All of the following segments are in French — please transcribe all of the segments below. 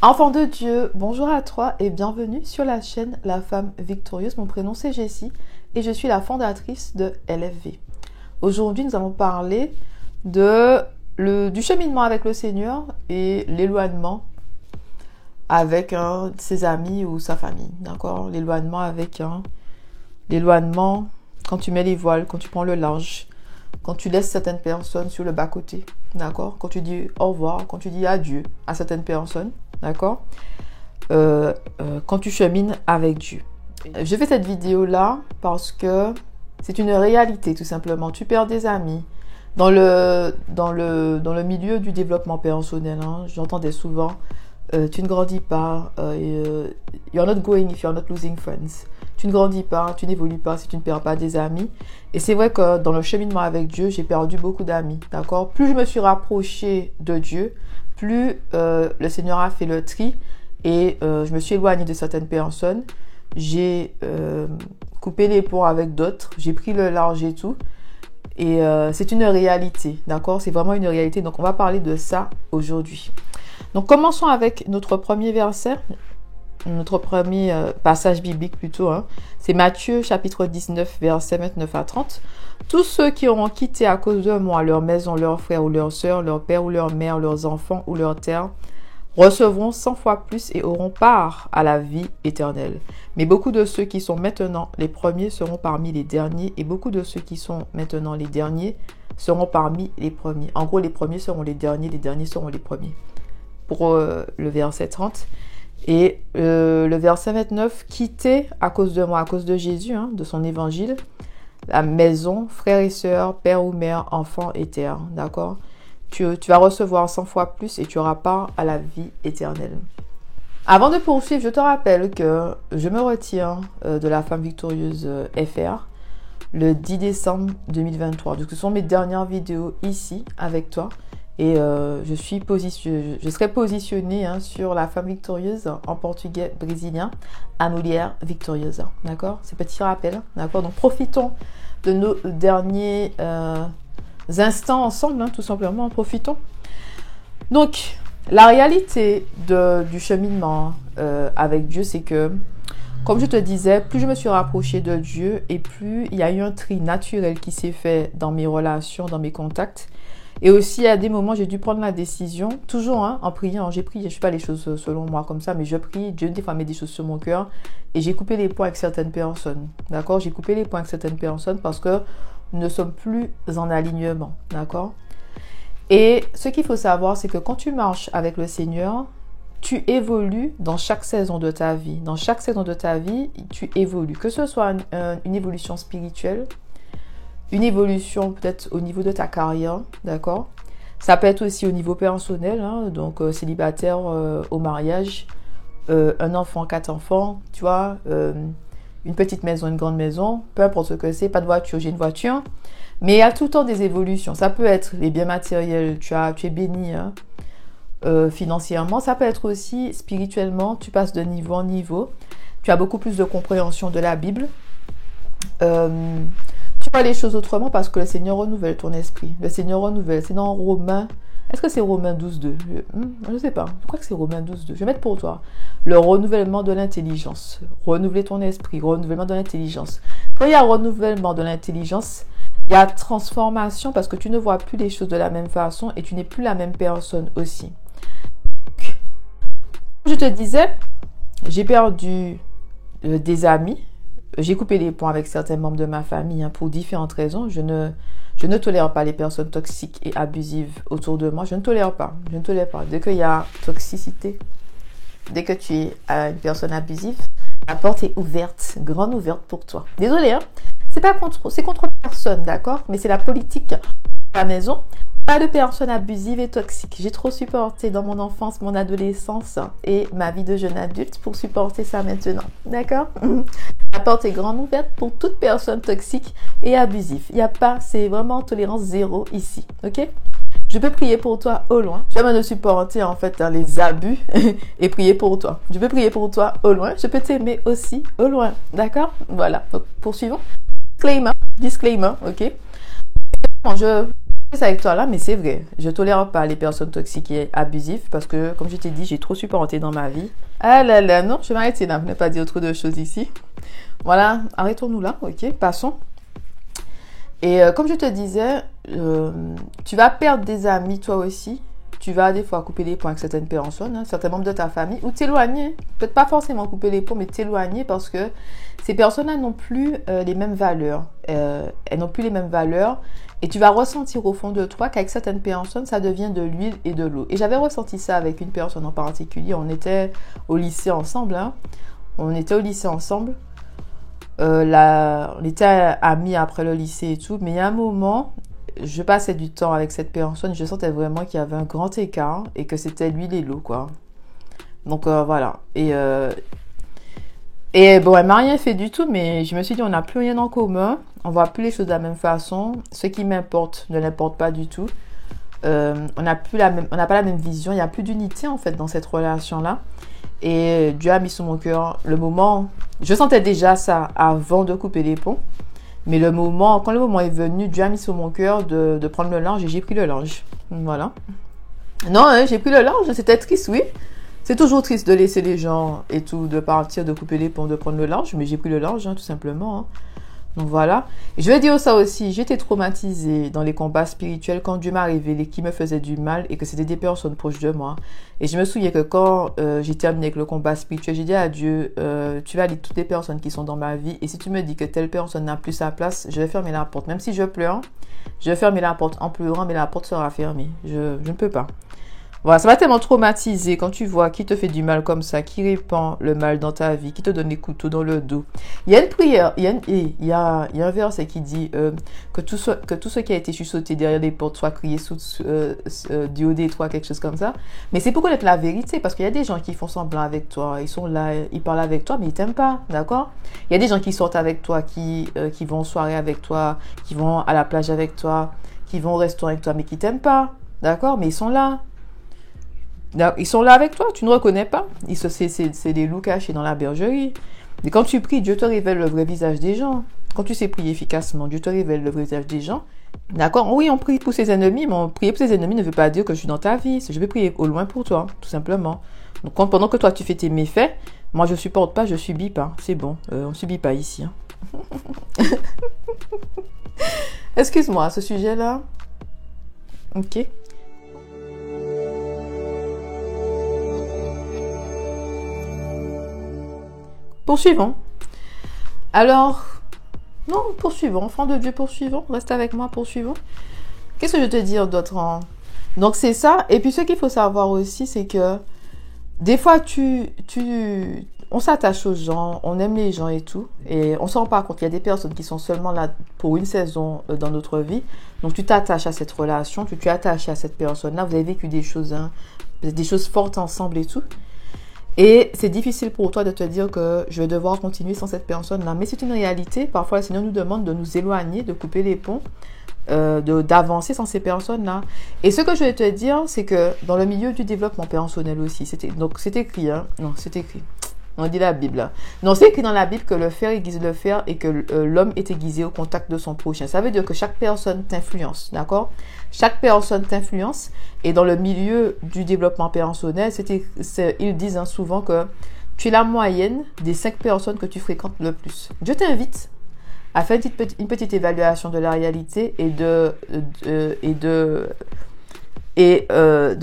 Enfant de Dieu, bonjour à toi et bienvenue sur la chaîne La Femme Victorieuse. Mon prénom c'est Jessie et je suis la fondatrice de LFV. Aujourd'hui, nous allons parler du cheminement avec le Seigneur et l'éloignement avec ses amis ou sa famille. D'accord? L'éloignement quand tu mets les voiles, quand tu prends le large, quand tu laisses certaines personnes sur le bas-côté. D'accord? Quand tu dis au revoir, quand tu dis adieu à certaines personnes. D'accord? Quand tu chemines avec Dieu. Je fais cette vidéo-là parce que c'est une réalité, tout simplement. Tu perds des amis. Dans le milieu du développement personnel, j'entendais souvent, tu ne grandis pas, you're not growing if you're not losing friends. Tu ne grandis pas, tu n'évolues pas si tu ne perds pas des amis. Et c'est vrai que dans le cheminement avec Dieu, j'ai perdu beaucoup d'amis. D'accord? Plus je me suis rapprochée de Dieu, plus le Seigneur a fait le tri et je me suis éloignée de certaines personnes. J'ai coupé les ponts avec d'autres. J'ai pris le large et tout. Et c'est une réalité. D'accord? C'est vraiment une réalité. Donc, on va parler de ça aujourd'hui. Donc, commençons avec notre premier verset. Notre premier passage biblique plutôt, c'est Matthieu chapitre 19, versets 29 à 30. Tous ceux qui auront quitté à cause de moi leur maison, leurs frères ou leurs sœurs, leur père ou leur mère, leurs enfants ou leurs terres, recevront 100 fois plus et auront part à la vie éternelle. Mais beaucoup de ceux qui sont maintenant les premiers seront parmi les derniers, et beaucoup de ceux qui sont maintenant les derniers seront parmi les premiers. En gros, les premiers seront les derniers seront les premiers. Pour le verset 30. Et le verset 29, quitter à cause de moi, à cause de Jésus, de son évangile, la maison, frères et sœurs, père ou mère, enfants et terre, d'accord? Tu vas recevoir 100 fois plus et tu auras part à la vie éternelle. Avant de poursuivre, je te rappelle que je me retire de la Femme Victorieuse FR le 10 décembre 2023. Donc, ce sont mes dernières vidéos ici avec toi. Et je serai positionnée sur la Femme Victorieuse en portugais brésilien, a mulher victoriosa. D'accord? C'est petit rappel. D'accord? Donc profitons de nos derniers instants ensemble, tout simplement. Profitons. Donc, la réalité du cheminement avec Dieu, c'est que, comme je te disais, plus je me suis rapprochée de Dieu et plus il y a eu un tri naturel qui s'est fait dans mes relations, dans mes contacts. Et aussi, à des moments, j'ai dû prendre la décision, toujours en priant, j'ai prié, je ne fais pas les choses selon moi comme ça, mais je prie, Dieu des fois met des choses sur mon cœur, et j'ai coupé les ponts avec certaines personnes, d'accord? J'ai coupé les ponts avec certaines personnes parce que nous ne sommes plus en alignement, d'accord? Et ce qu'il faut savoir, c'est que quand tu marches avec le Seigneur, tu évolues dans chaque saison de ta vie. Dans chaque saison de ta vie, tu évolues, que ce soit une évolution spirituelle, une évolution peut-être au niveau de ta carrière, d'accord? Ça peut être aussi au niveau personnel, donc célibataire au mariage, un enfant, 4 enfants, tu vois, une petite maison, une grande maison, peu importe ce que c'est, pas de voiture, j'ai une voiture. Mais il y a tout le temps des évolutions. Ça peut être les biens matériels, tu es béni financièrement. Ça peut être aussi spirituellement, tu passes de niveau en niveau. Tu as beaucoup plus de compréhension de la Bible. Tu vois les choses autrement parce que le Seigneur renouvelle ton esprit. Le Seigneur renouvelle. C'est dans Romains. Est-ce que c'est Romains 12.2? Je ne sais pas. Je crois que c'est Romains 12.2. Je vais mettre pour toi. Le renouvellement de l'intelligence. Renouveler ton esprit. Renouvellement de l'intelligence. Quand il y a renouvellement de l'intelligence, il y a transformation parce que tu ne vois plus les choses de la même façon et tu n'es plus la même personne aussi. Comme je te disais, j'ai perdu des amis. J'ai coupé les ponts avec certains membres de ma famille pour différentes raisons. Je ne tolère pas les personnes toxiques et abusives autour de moi. Je ne tolère pas. Je ne tolère pas. Dès qu'il y a toxicité, dès que tu es une personne abusive, la porte est ouverte, grande ouverte pour toi. Désolée, c'est contre personne, d'accord? Mais c'est la politique de la maison. Pas de personnes abusives et toxiques. J'ai trop supporté dans mon enfance, mon adolescence et ma vie de jeune adulte pour supporter ça maintenant. D'accord? La porte est grande ouverte pour toute personne toxique et abusive. Il n'y a pas, c'est vraiment tolérance zéro ici. Ok? Je peux prier pour toi au loin. Je vais me supporter en fait les abus et prier pour toi. Je peux prier pour toi au loin. Je peux t'aimer aussi au loin. D'accord? Voilà. Donc, poursuivons. Disclaimer. Ok? avec toi là, mais c'est vrai. Je tolère pas les personnes toxiques et abusives parce que, comme je t'ai dit, j'ai trop supporté dans ma vie. Ah là là, non, je vais m'arrêter là. Je ne vais pas dire trop de choses ici. Voilà, arrêtons-nous là, ok, passons. Et comme je te disais, tu vas perdre des amis toi aussi. Tu vas des fois couper les ponts avec certaines personnes, hein, certains membres de ta famille, ou t'éloigner. Peut-être pas forcément couper les ponts, mais t'éloigner parce que ces personnes-là n'ont plus les mêmes valeurs. Elles n'ont plus les mêmes valeurs. Et tu vas ressentir au fond de toi qu'avec certaines personnes, ça devient de l'huile et de l'eau. Et j'avais ressenti ça avec une personne en particulier. On était au lycée ensemble. Hein. On était au lycée ensemble. On était amis après le lycée et tout. Mais il y a un moment, je passais du temps avec cette personne. Je sentais vraiment qu'il y avait un grand écart et que c'était l'huile et l'eau, quoi. Donc voilà. Et bon, elle m'a rien fait du tout, mais je me suis dit, on n'a plus rien en commun. On voit plus les choses de la même façon. Ce qui m'importe ne l'importe pas du tout. On n'a pas la même vision. Il n'y a plus d'unité, en fait, dans cette relation-là. Et Dieu a mis sur mon cœur le moment. Je sentais déjà ça avant de couper les ponts. Mais quand le moment est venu, Dieu a mis sur mon cœur de prendre le large et j'ai pris le large. Voilà. Non, hein, j'ai pris le large. C'était triste, oui. C'est toujours triste de laisser les gens et tout, de partir, de couper les ponts, de prendre le large. Mais j'ai pris le large, hein, tout simplement. Hein. Donc voilà. Et je vais dire ça aussi. J'étais traumatisée dans les combats spirituels quand Dieu m'a révélé qui me faisait du mal et que c'était des personnes proches de moi. Et je me souviens que quand j'ai terminé avec le combat spirituel, j'ai dit à Dieu, tu vas lire toutes les personnes qui sont dans ma vie. Et si tu me dis que telle personne n'a plus sa place, je vais fermer la porte. Même si je pleure, je vais fermer la porte en pleurant, mais la porte sera fermée. Je ne peux pas. Voilà, ça m'a tellement traumatisé quand tu vois qui te fait du mal comme ça, qui répand le mal dans ta vie, qui te donne des couteaux dans le dos. Il y a une prière, il y a un verset qui dit que tout ce qui a été chuchoté derrière les portes soit crié du haut des toits, quelque chose comme ça. Mais c'est pour connaître la vérité, parce qu'il y a des gens qui font semblant avec toi, ils sont là, ils parlent avec toi, mais ils t'aiment pas, d'accord? Il y a des gens qui sortent avec toi, qui vont en soirée avec toi, qui vont à la plage avec toi, qui vont au restaurant avec toi, mais qui t'aiment pas, d'accord? Mais ils sont là. Ils sont là avec toi, tu ne reconnais pas. C'est des loups cachés dans la bergerie. Et quand tu pries, Dieu te révèle le vrai visage des gens. Quand tu sais prier efficacement, Dieu te révèle le vrai visage des gens. D'accord? Oui, on prie pour ses ennemis, mais prier pour ses ennemis ne veut pas dire que je suis dans ta vie. Je vais prier au loin pour toi, tout simplement. Donc pendant que toi tu fais tes méfaits, moi je supporte pas, je subis pas. C'est bon, on subit pas ici. Hein. Excuse-moi, ce sujet-là. Ok. Poursuivons. Alors, non, poursuivons. Enfant de Dieu, poursuivons. Reste avec moi, poursuivons. Qu'est-ce que je vais te dire d'autre? Donc, c'est ça. Et puis, ce qu'il faut savoir aussi, c'est que des fois, on s'attache aux gens, on aime les gens et tout. Et on ne s'en rend pas compte. Il y a des personnes qui sont seulement là pour une saison dans notre vie. Donc, tu t'attaches à cette relation, tu t'es attaché à cette personne-là. Vous avez vécu des choses fortes ensemble et tout. Et c'est difficile pour toi de te dire que je vais devoir continuer sans cette personne-là. Mais c'est une réalité. Parfois, le Seigneur nous demande de nous éloigner, de couper les ponts, d'avancer sans ces personnes-là. Et ce que je vais te dire, c'est que dans le milieu du développement personnel aussi, c'est écrit, hein? Non, c'est écrit. On dit la Bible. Là. Non, c'est écrit dans la Bible que le fer aiguise le fer et que l'homme est aiguisé au contact de son prochain. Ça veut dire que chaque personne t'influence, d'accord? Chaque personne t'influence. Et dans le milieu du développement personnel, ils disent hein, souvent que tu es la moyenne des 5 personnes que tu fréquentes le plus. Je t'invite à faire une petite évaluation de la réalité et de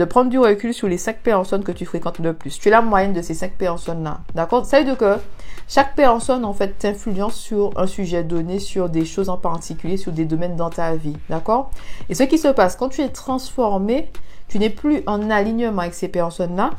prendre du recul sur les 5 personnes que tu fréquentes le plus. Tu es la moyenne de ces 5 personnes-là. D'accord? Ça veut dire que chaque personne, en fait, t'influence sur un sujet donné, sur des choses en particulier, sur des domaines dans ta vie. D'accord? Et ce qui se passe, quand tu es transformé, tu n'es plus en alignement avec ces personnes-là.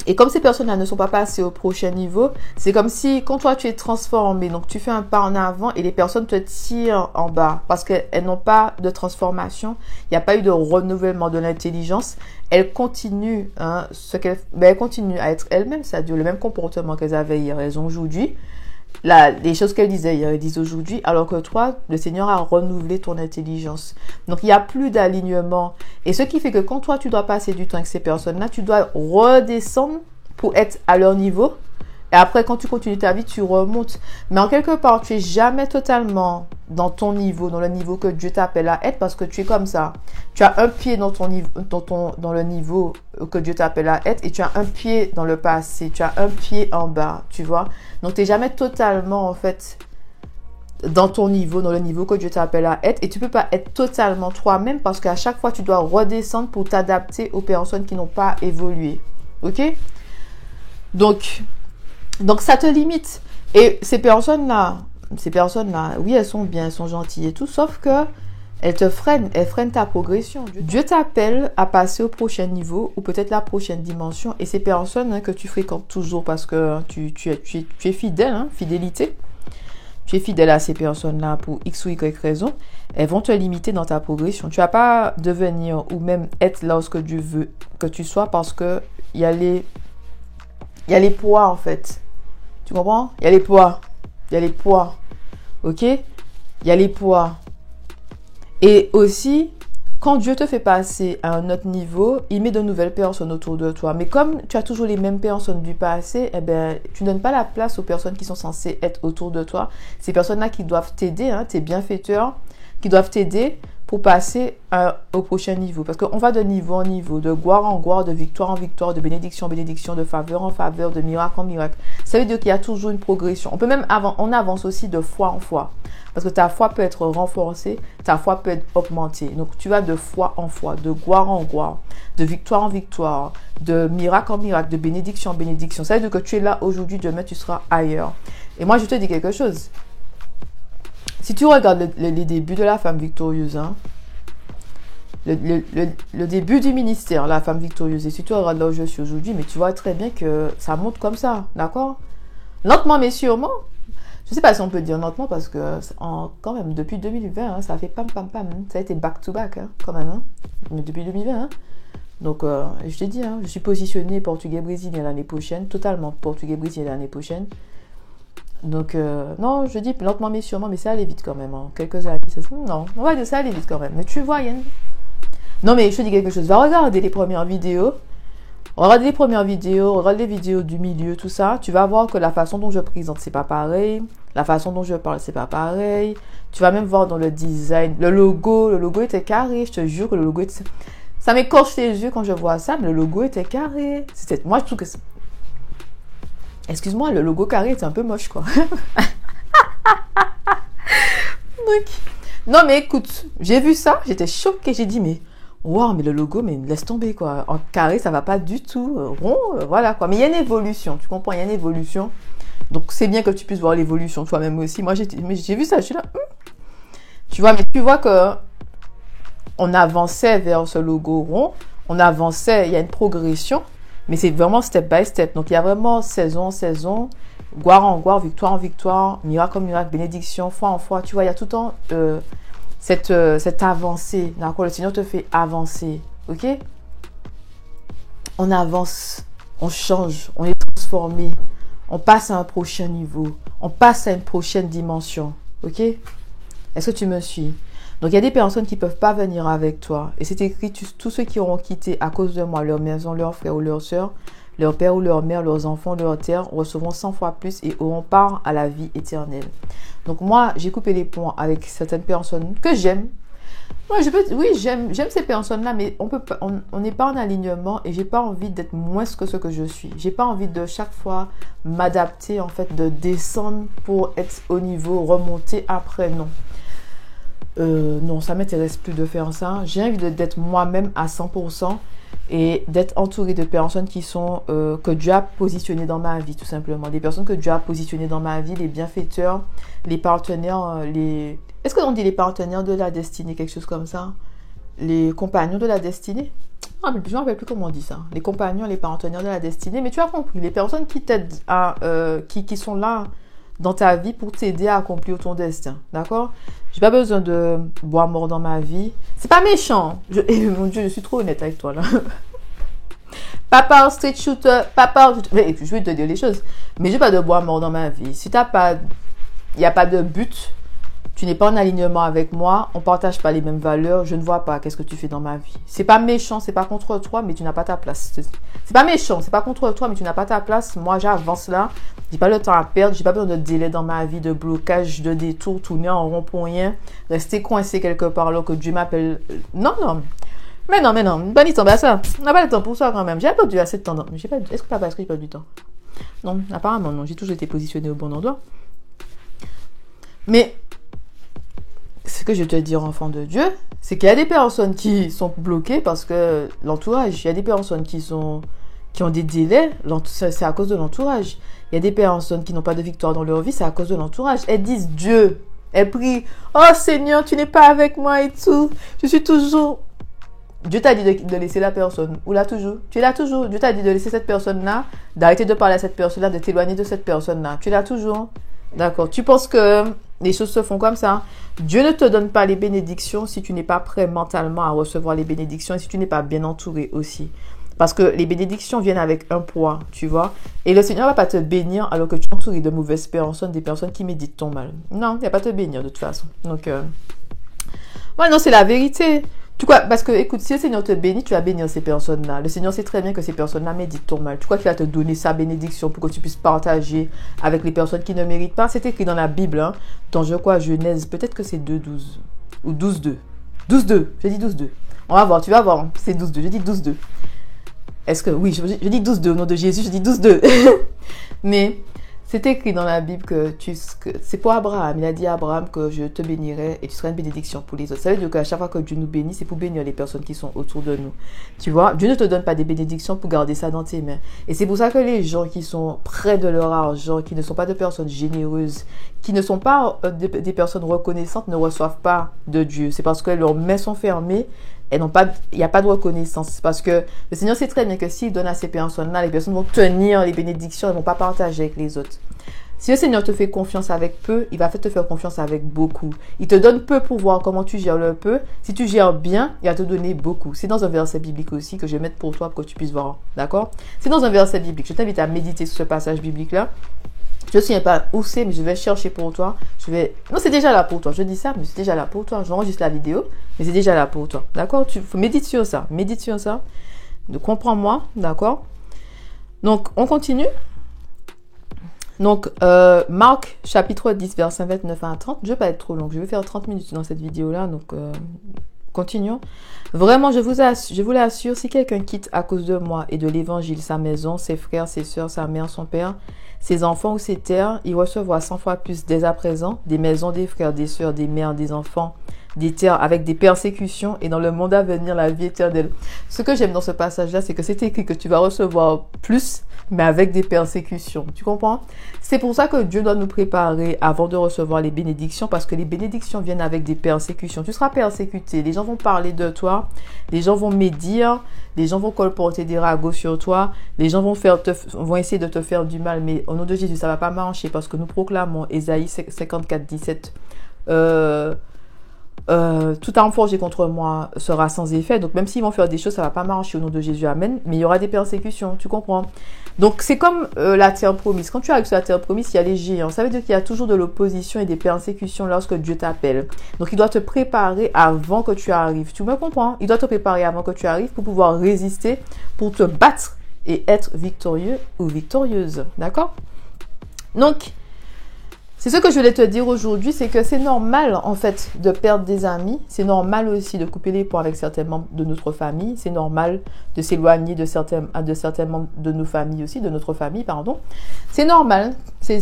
Et comme ces personnes-là ne sont pas passées au prochain niveau, c'est comme si quand toi tu es transformé, donc tu fais un pas en avant et les personnes te tirent en bas parce qu'elles n'ont pas de transformation, il n'y a pas eu de renouvellement de l'intelligence. Elles continuent, elles continuent à être elles-mêmes, c'est-à-dire le même comportement qu'elles avaient hier, elles ont aujourd'hui. Les choses qu'elles disaient hier, elles disent aujourd'hui, alors que toi, le Seigneur a renouvelé ton intelligence. Donc, il n'y a plus d'alignement. Et ce qui fait que quand toi, tu dois passer du temps avec ces personnes-là, tu dois redescendre pour être à leur niveau. Et après, quand tu continues ta vie, tu remontes. Mais en quelque part, tu es jamais totalement dans ton niveau, dans le niveau que Dieu t'appelle à être, parce que tu es comme ça. Tu as un pied dans ton niveau, dans le niveau que Dieu t'appelle à être, et tu as un pied dans le passé. Tu as un pied en bas, tu vois. Donc, tu n'es jamais totalement, en fait, dans ton niveau, dans le niveau que Dieu t'appelle à être, et tu peux pas être totalement toi-même, parce qu'à chaque fois, tu dois redescendre pour t'adapter aux personnes qui n'ont pas évolué. Ok? Donc, ça te limite. Et ces personnes-là, oui, elles sont bien, elles sont gentilles et tout, sauf que elles freinent ta progression. Dieu t'appelle à passer au prochain niveau ou peut-être la prochaine dimension. Et ces personnes que tu fréquentes toujours parce que tu es fidèle, hein, fidélité. Tu es fidèle à ces personnes-là pour X ou Y raison. Elles vont te limiter dans ta progression. Tu vas pas devenir ou même être là où Dieu veut que tu sois parce que il y a les poids en fait. Tu comprends? Il y a les poids. Ok? Il y a les poids. Et aussi, quand Dieu te fait passer à un autre niveau, il met de nouvelles personnes autour de toi. Mais comme tu as toujours les mêmes personnes du passé, eh ben, tu ne donnes pas la place aux personnes qui sont censées être autour de toi. Ces personnes-là qui doivent t'aider, hein, tes bienfaiteurs, qui doivent t'aider pour passer au prochain niveau. Parce qu'on va de niveau en niveau, de gloire en gloire, de victoire en victoire, de bénédiction en bénédiction, de faveur en faveur, de miracle en miracle. Ça veut dire qu'il y a toujours une progression. On peut même on avance aussi de foi en foi. Parce que ta foi peut être renforcée, ta foi peut être augmentée. Donc tu vas de foi en foi, de gloire en gloire, de victoire en victoire, de miracle en miracle, de bénédiction en bénédiction. Ça veut dire que tu es là aujourd'hui, demain tu seras ailleurs. Et moi je te dis quelque chose. Si tu regardes les débuts de la femme victorieuse, hein, le début du ministère, la femme victorieuse, et si tu regardes là où je suis aujourd'hui, mais tu vois très bien que ça monte comme ça, d'accord? Lentement mais sûrement. Je ne sais pas si on peut dire lentement parce que quand même, depuis 2020, hein, ça a fait pam pam pam. Hein, ça a été back to back hein, quand même. Hein, mais depuis 2020. Hein. Donc, je t'ai dit, hein, je suis positionnée portugais-brésilien l'année prochaine, totalement portugais-brésilien l'année prochaine. Donc, non, je dis lentement mais sûrement, mais ça allait vite quand même. En quelques années, non, on va dire ça allait vite quand même. Mais tu vois, Yann. Non, mais je te dis quelque chose. Va regarder les premières vidéos. Regarde les premières vidéos, regarde les vidéos du milieu, tout ça. Tu vas voir que la façon dont je présente, c'est pas pareil. La façon dont je parle, c'est pas pareil. Tu vas même voir dans le design. Le logo était carré. Je te jure que le logo était... Ça m'écorche les yeux quand je vois ça, mais le logo était carré. Moi, je trouve que... Excuse-moi, le logo carré était un peu moche, quoi. Donc... Non, mais écoute, j'ai vu ça. J'étais choquée. J'ai dit, mais... Wow, mais le logo, mais laisse tomber, quoi. En carré, ça va pas du tout. Rond, voilà, quoi. Mais il y a une évolution, tu comprends? Il y a une évolution. Donc, c'est bien que tu puisses voir l'évolution toi-même aussi. Moi, j'ai vu ça, je suis là. Tu vois, mais tu vois que on avançait vers ce logo rond. On avançait, il y a une progression. Mais c'est vraiment step by step. Donc, il y a vraiment saison en saison, gloire en gloire, victoire en victoire, miracle en miracle, bénédiction, foi en foi. Tu vois, il y a tout le temps... cette avancée, d'accord? Le Seigneur te fait avancer, ok? On avance, on change, on est transformé, on passe à un prochain niveau, on passe à une prochaine dimension, ok? Est-ce que tu me suis? Donc, il y a des personnes qui ne peuvent pas venir avec toi. Et c'est écrit, tous ceux qui auront quitté à cause de moi leur maison, leurs frères ou leurs sœurs, leur père ou leur mère, leurs enfants, leur terre, recevront 100 fois plus et auront part à la vie éternelle. Donc moi, j'ai coupé les ponts avec certaines personnes que j'aime. Moi, oui, j'aime ces personnes-là, mais on n'est pas en alignement et j'ai pas envie d'être moins que ce que je suis. J'ai pas envie de chaque fois m'adapter, en fait, de descendre pour être au niveau, remonter après, non. Non, ça m'intéresse plus de faire ça. J'ai envie d'être moi-même à 100%. Et d'être entouré de personnes qui sont que Dieu a positionnées dans ma vie, tout simplement. Des personnes que Dieu a positionnées dans ma vie, les bienfaiteurs, les partenaires, Est-ce qu'on dit les partenaires de la destinée, quelque chose comme ça? Les compagnons de la destinée? Je ne me rappelle plus comment on dit ça. Les compagnons, les partenaires de la destinée. Mais tu as compris, les personnes qui t'aident qui sont là dans ta vie pour t'aider à accomplir ton destin. D'accord? J'ai pas besoin de bois mort dans ma vie. C'est pas méchant. Mon Dieu, je suis trop honnête avec toi là. Papa street shooter, je vais te dire les choses. Mais j'ai pas de bois mort dans ma vie. Si il n'y a pas de but, tu n'es pas en alignement avec moi, on partage pas les mêmes valeurs, je ne vois pas qu'est-ce que tu fais dans ma vie. C'est pas méchant, c'est pas contre toi, mais tu n'as pas ta place. C'est pas méchant, c'est pas contre toi, mais tu n'as pas ta place. Moi, j'avance là, j'ai pas le temps à perdre, j'ai pas besoin de délai dans ma vie, de blocage, de détour, tourner en rond pour rien, rester coincé quelque part alors que Dieu m'appelle. Non, non. Mais non, pas du temps, ça. On n'a pas le temps pour ça quand même. J'ai perdu assez de temps. Est-ce que papa, est-ce que j'ai perdu du temps? Non, apparemment non, j'ai toujours été positionné au bon endroit. Mais ce que je te dire, enfant de Dieu, c'est qu'il y a des personnes qui sont bloquées parce que l'entourage, il y a des personnes qui ont des délais, c'est à cause de l'entourage. Il y a des personnes qui n'ont pas de victoire dans leur vie, c'est à cause de l'entourage. Elles disent Dieu, elles prient, oh Seigneur, tu n'es pas avec moi et tout, je suis toujours... Dieu t'a dit de laisser la personne, ou là toujours, tu es là toujours. Dieu t'a dit de laisser cette personne-là, d'arrêter de parler à cette personne-là, de t'éloigner de cette personne-là. Tu es là toujours. D'accord. Tu penses que les choses se font comme ça. Dieu ne te donne pas les bénédictions si tu n'es pas prêt mentalement à recevoir les bénédictions et si tu n'es pas bien entouré aussi. Parce que les bénédictions viennent avec un poids, tu vois. Et le Seigneur ne va pas te bénir alors que tu es entouré de mauvaises personnes, des personnes qui méditent ton mal. Non, il ne va pas te bénir de toute façon. Donc, ouais, non, c'est la vérité. Tu crois, parce que, écoute, si le Seigneur te bénit, tu vas bénir ces personnes-là. Le Seigneur sait très bien que ces personnes-là méditent ton mal. Tu crois qu'il va te donner sa bénédiction pour que tu puisses partager avec les personnes qui ne méritent pas? C'est écrit dans la Bible, hein, dans, je crois, Genèse, peut-être que c'est 2:12 ou 12:2. 12:2, j'ai dit 12:2. On va voir, tu vas voir, c'est 12:2, j'ai dit 12:2. Est-ce que, oui, je dis 12:2 au nom de Jésus, je dis 12:2. Mais... c'est écrit dans la Bible que c'est pour Abraham. Il a dit à Abraham que je te bénirai et tu seras une bénédiction pour les autres. Ça veut dire qu'à chaque fois que Dieu nous bénit, c'est pour bénir les personnes qui sont autour de nous. Tu vois, Dieu ne te donne pas des bénédictions pour garder ça dans tes mains. Et c'est pour ça que les gens qui sont près de leur argent, qui ne sont pas de personnes généreuses, qui ne sont pas des personnes reconnaissantes, ne reçoivent pas de Dieu. C'est parce que leurs mains sont fermées. Il n'y a pas de reconnaissance parce que le Seigneur sait très bien que s'il donne à ces personnes-là, les personnes vont tenir les bénédictions, elles ne vont pas partager avec les autres. Si le Seigneur te fait confiance avec peu, il va te faire confiance avec beaucoup. Il te donne peu pour voir comment tu gères le peu. Si tu gères bien, il va te donner beaucoup. C'est dans un verset biblique aussi que je vais mettre pour toi pour que tu puisses voir. D'accord? C'est dans un verset biblique. Je t'invite à méditer sur ce passage biblique-là. Je ne sais pas où c'est, mais je vais chercher pour toi. Non, c'est déjà là pour toi. Je dis ça, mais c'est déjà là pour toi. J'enregistre la vidéo, mais c'est déjà là pour toi. D'accord? Tu médites sur ça. Médite sur ça. Comprends-moi. D'accord? Donc, on continue. Donc, Marc, chapitre 10, verset 29 à 30. Je ne vais pas être trop long. Je vais faire 30 minutes dans cette vidéo-là. Donc, continuons. Vraiment, je vous l'assure, si quelqu'un quitte à cause de moi et de l'évangile sa maison, ses frères, ses sœurs, sa mère, son père, ses enfants ou ses terres, il recevra 100 fois plus dès à présent des maisons, des frères, des sœurs, des mères, des enfants, des terres avec des persécutions et dans le monde à venir la vie éternelle. Ce que j'aime dans ce passage-là, c'est que c'est écrit que tu vas recevoir plus, mais avec des persécutions. Tu comprends? C'est pour ça que Dieu doit nous préparer avant de recevoir les bénédictions, parce que les bénédictions viennent avec des persécutions. Tu seras persécuté, les gens vont parler de toi, les gens vont médire, les gens vont colporter des ragots sur toi, les gens vont essayer de te faire du mal, mais au nom de Jésus, ça ne va pas marcher parce que nous proclamons Ésaïe 54, 17. Toute arme forgée contre moi sera sans effet. Donc même s'ils vont faire des choses, ça va pas marcher au nom de Jésus, amen. Mais il y aura des persécutions, tu comprends? Donc c'est comme la terre promise. Quand tu arrives sur la terre promise, il y a les géants. Ça veut dire qu'il y a toujours de l'opposition et des persécutions lorsque Dieu t'appelle. Donc il doit te préparer avant que tu arrives. Tu me comprends? Il doit te préparer avant que tu arrives pour pouvoir résister, pour te battre et être victorieux ou victorieuse. D'accord? Donc, c'est ce que je voulais te dire aujourd'hui, c'est que c'est normal en fait de perdre des amis, c'est normal aussi de couper les ponts avec certains membres de notre famille, c'est normal de s'éloigner de certains membres de nos familles aussi, de notre famille, pardon. C'est normal, c'est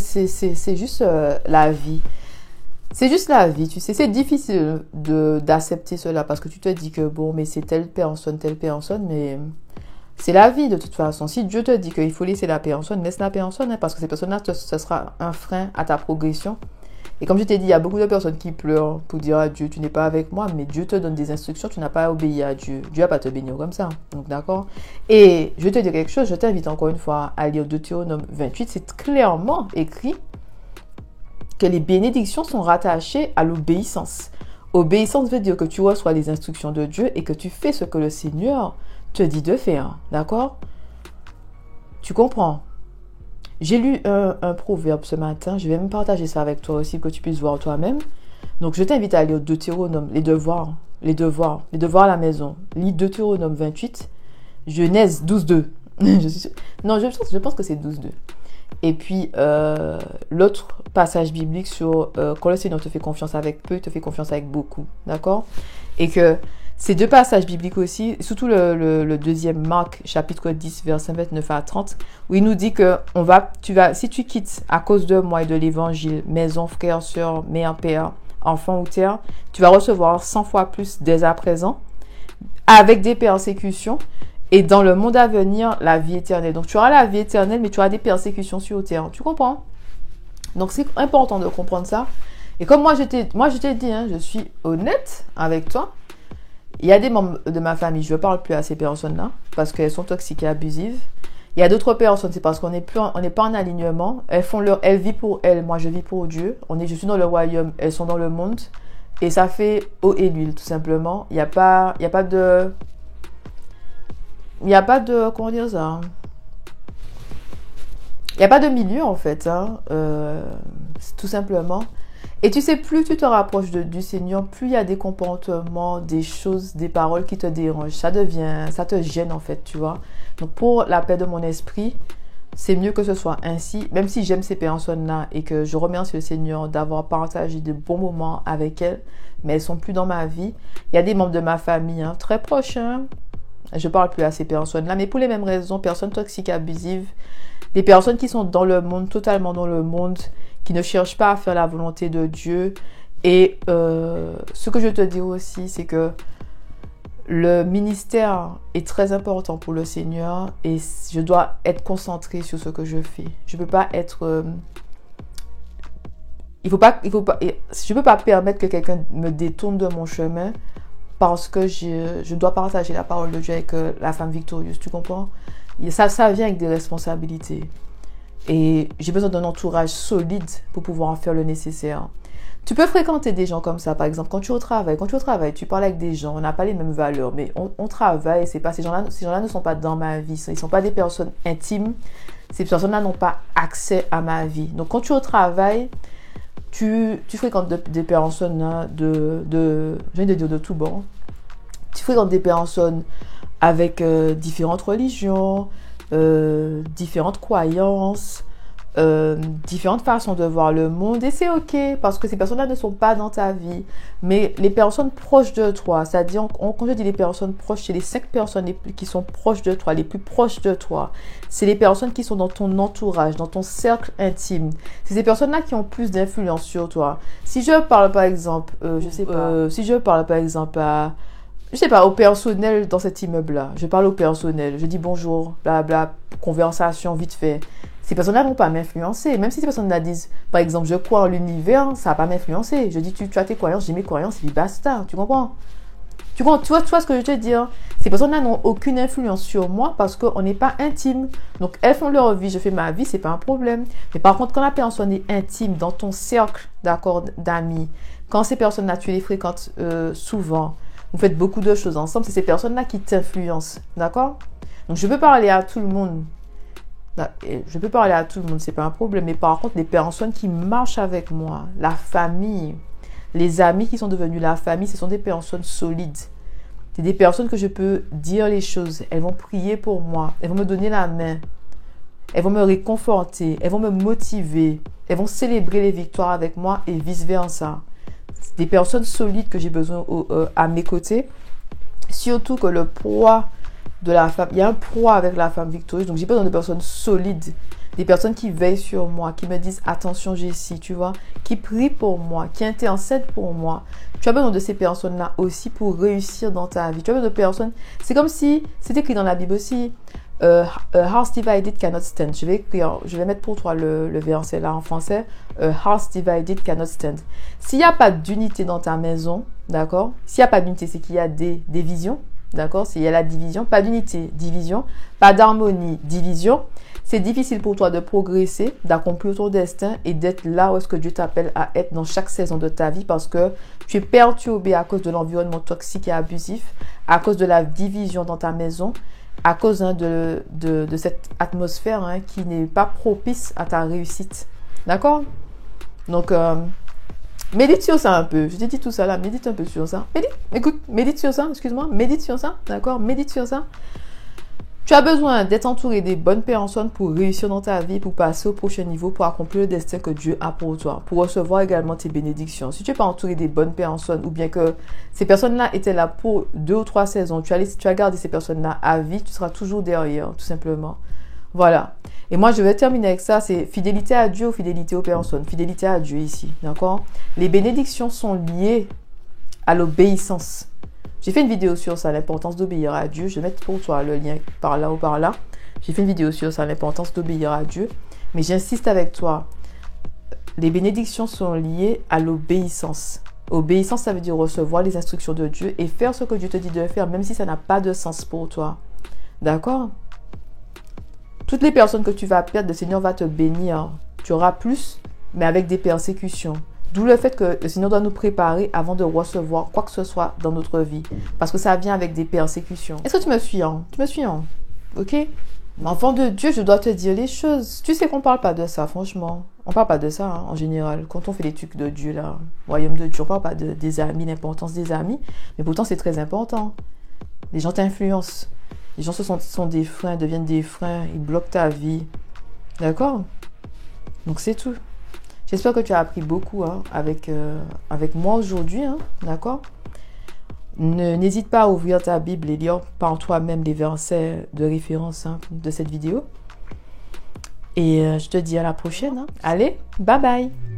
juste la vie. C'est juste la vie, tu sais, c'est difficile d'accepter cela parce que tu te dis que bon, mais c'est telle personne, mais... c'est la vie de toute façon. Si Dieu te dit qu'il faut laisser la personne, laisse la personne, hein, parce que ces personnes-là, ce sera un frein à ta progression. Et comme je t'ai dit, il y a beaucoup de personnes qui pleurent pour dire à Dieu, tu n'es pas avec moi, mais Dieu te donne des instructions, tu n'as pas à obéir à Dieu. Dieu va pas te bénir comme ça. Donc d'accord? Et je vais te dire quelque chose, je t'invite encore une fois à lire Deutéronome 28, c'est clairement écrit que les bénédictions sont rattachées à l'obéissance. Obéissance veut dire que tu reçois les instructions de Dieu et que tu fais ce que le Seigneur te dit de faire, d'accord? Tu comprends? J'ai lu un proverbe ce matin, je vais me partager ça avec toi aussi, que tu puisses voir toi-même. Donc, je t'invite à lire Deutéronome, les devoirs à la maison. Lis Deutéronome 28, Genèse 12.2. Non, je pense que c'est 12.2. Et puis, l'autre passage biblique sur quand le Seigneur te fait confiance avec peu, il te fait confiance avec beaucoup. D'accord? Et que ces deux passages bibliques aussi, surtout le deuxième, Marc, chapitre 10, versets 29 à 30, où il nous dit que si tu quittes à cause de moi et de l'évangile, maison, frères, sœurs, mère, père, enfants ou terre, tu vas recevoir 100 fois plus dès à présent, avec des persécutions, et dans le monde à venir, la vie éternelle. Donc, tu auras la vie éternelle, mais tu auras des persécutions sur terre. Tu comprends? Donc, c'est important de comprendre ça. Et comme moi, je t'ai dit, hein, je suis honnête avec toi. Il y a des membres de ma famille, je ne parle plus à ces personnes-là, parce qu'elles sont toxiques et abusives. Il y a d'autres personnes, c'est parce qu'on n'est pas en alignement. Elles vivent pour elles, moi je vis pour Dieu. Je suis dans le royaume, elles sont dans le monde. Et ça fait eau et l'huile, tout simplement. Il n'y a pas de, comment dire ça? Il n'y a pas de milieu, en fait, hein. Tout simplement. Et tu sais, plus tu te rapproches du Seigneur, plus il y a des comportements, des choses, des paroles qui te dérangent. Ça te gêne, en fait, tu vois. Donc, pour la paix de mon esprit, c'est mieux que ce soit ainsi. Même si j'aime ces personnes-là et que je remercie le Seigneur d'avoir partagé de bons moments avec elles, mais elles sont plus dans ma vie. Il y a des membres de ma famille, hein, très proches, hein. Je parle plus à ces personnes-là, mais pour les mêmes raisons, personnes toxiques, abusives, des personnes qui sont dans le monde, totalement dans le monde, qui ne cherchent pas à faire la volonté de Dieu. Et ce que je te dis aussi, c'est que le ministère est très important pour le Seigneur et je dois être concentrée sur ce que je fais. Je peux pas être... je peux pas permettre que quelqu'un me détourne de mon chemin parce que je dois partager la parole de Dieu avec la femme victorieuse, tu comprends? Ça vient avec des responsabilités. Et j'ai besoin d'un entourage solide pour pouvoir en faire le nécessaire. Tu peux fréquenter des gens comme ça, par exemple, quand tu es au travail, tu parles avec des gens, on n'a pas les mêmes valeurs, mais on travaille, ces gens-là ne sont pas dans ma vie, ils ne sont pas des personnes intimes, ces personnes-là n'ont pas accès à ma vie. Donc, quand tu es au travail, tu fréquentes des personnes hein, je viens de dire de tout bon, tu fréquentes des personnes avec différentes religions, différentes croyances, différentes façons de voir le monde et c'est ok parce que ces personnes-là ne sont pas dans ta vie mais les personnes proches de toi, c'est-à-dire quand je dis les personnes proches, c'est les 5 personnes qui sont proches de toi, les plus proches de toi, c'est les personnes qui sont dans ton entourage, dans ton cercle intime, c'est ces personnes-là qui ont plus d'influence sur toi. Si je parle par exemple au personnel dans cet immeuble-là. Je parle au personnel. Je dis bonjour, blabla, conversation vite fait. Ces personnes-là ne vont pas m'influencer. Même si ces personnes-là disent, par exemple, je crois en l'univers, ça ne va pas m'influencer. Je dis, tu as tes croyances, j'ai mes croyances, et puis basta. Tu comprends? Tu vois ce que je te dis? Ces personnes-là n'ont aucune influence sur moi parce qu'on n'est pas intime. Donc, elles font leur vie, je fais ma vie, c'est pas un problème. Mais par contre, quand la personne est intime dans ton cercle, d'accord, d'amis, quand ces personnes-là, tu les fréquentes souvent, vous faites beaucoup de choses ensemble, c'est ces personnes-là qui t'influencent, d'accord? Donc, je peux parler à tout le monde. C'est pas un problème. Mais par contre, les personnes qui marchent avec moi, la famille, les amis qui sont devenus la famille, ce sont des personnes solides. C'est des personnes que je peux dire les choses. Elles vont prier pour moi. Elles vont me donner la main. Elles vont me réconforter. Elles vont me motiver. Elles vont célébrer les victoires avec moi et vice-versa. Des personnes solides que j'ai besoin à mes côtés. Surtout que le poids de la femme, il y a un poids avec la femme victorieuse. Donc, j'ai besoin de personnes solides. Des personnes qui veillent sur moi, qui me disent attention Jessie, tu vois, qui prient pour moi, qui intercèdent pour moi. Tu as besoin de ces personnes-là aussi pour réussir dans ta vie. Tu as besoin de personnes. C'est comme si, c'est écrit dans la Bible aussi. A house divided cannot stand. Je vais mettre pour toi le verset là en français. A house divided cannot stand. S'il n'y a pas d'unité dans ta maison, d'accord? S'il n'y a pas d'unité, c'est qu'il y a des divisions, d'accord? S'il y a la division, pas d'unité, division, pas d'harmonie, division. C'est difficile pour toi de progresser, d'accomplir ton destin et d'être là où est-ce que Dieu t'appelle à être dans chaque saison de ta vie parce que tu es perturbé à cause de l'environnement toxique et abusif, à cause de la division dans ta maison, à cause de cette atmosphère qui n'est pas propice à ta réussite. D'accord? Donc, Médite sur ça un peu. Je t'ai dit tout ça là, médite un peu sur ça. Médite, écoute, médite sur ça, excuse-moi, médite sur ça, d'accord? Médite sur ça. Tu as besoin d'être entouré des bonnes personnes pour réussir dans ta vie, pour passer au prochain niveau, pour accomplir le destin que Dieu a pour toi, pour recevoir également tes bénédictions. Si tu n'es pas entouré des bonnes personnes, ou bien que ces personnes-là étaient là pour 2 ou 3 saisons, tu as gardé ces personnes-là à vie, tu seras toujours derrière, tout simplement. Voilà. Et moi, je vais terminer avec ça, c'est fidélité à Dieu ou fidélité aux personnes. Fidélité à Dieu ici, d'accord? Les bénédictions sont liées à l'obéissance. J'ai fait une vidéo sur ça, l'importance d'obéir à Dieu. Je vais mettre pour toi le lien par là ou par là. J'ai fait une vidéo sur ça, l'importance d'obéir à Dieu. Mais j'insiste avec toi. Les bénédictions sont liées à l'obéissance. Obéissance, ça veut dire recevoir les instructions de Dieu et faire ce que Dieu te dit de faire, même si ça n'a pas de sens pour toi. D'accord? Toutes les personnes que tu vas perdre, le Seigneur va te bénir. Tu auras plus, mais avec des persécutions. D'où le fait que le Seigneur doit nous préparer avant de recevoir quoi que ce soit dans notre vie. Parce que ça vient avec des persécutions. Est-ce que tu me suis, hein? Tu me suis, hein? Ok? Mais enfant de Dieu, je dois te dire les choses. Tu sais qu'on parle pas de ça, franchement. On parle pas de ça, hein, en général. Quand on fait les trucs de Dieu, là, royaume de Dieu, on parle pas des amis, l'importance des amis. Mais pourtant, c'est très important. Les gens t'influencent. Les gens sont des freins, deviennent des freins. Ils bloquent ta vie. D'accord? Donc, c'est tout. J'espère que tu as appris beaucoup hein, avec moi aujourd'hui, hein, d'accord? N'hésite pas à ouvrir ta Bible et lire par toi-même les versets de référence hein, de cette vidéo. Et je te dis à la prochaine. Hein. Allez, bye bye!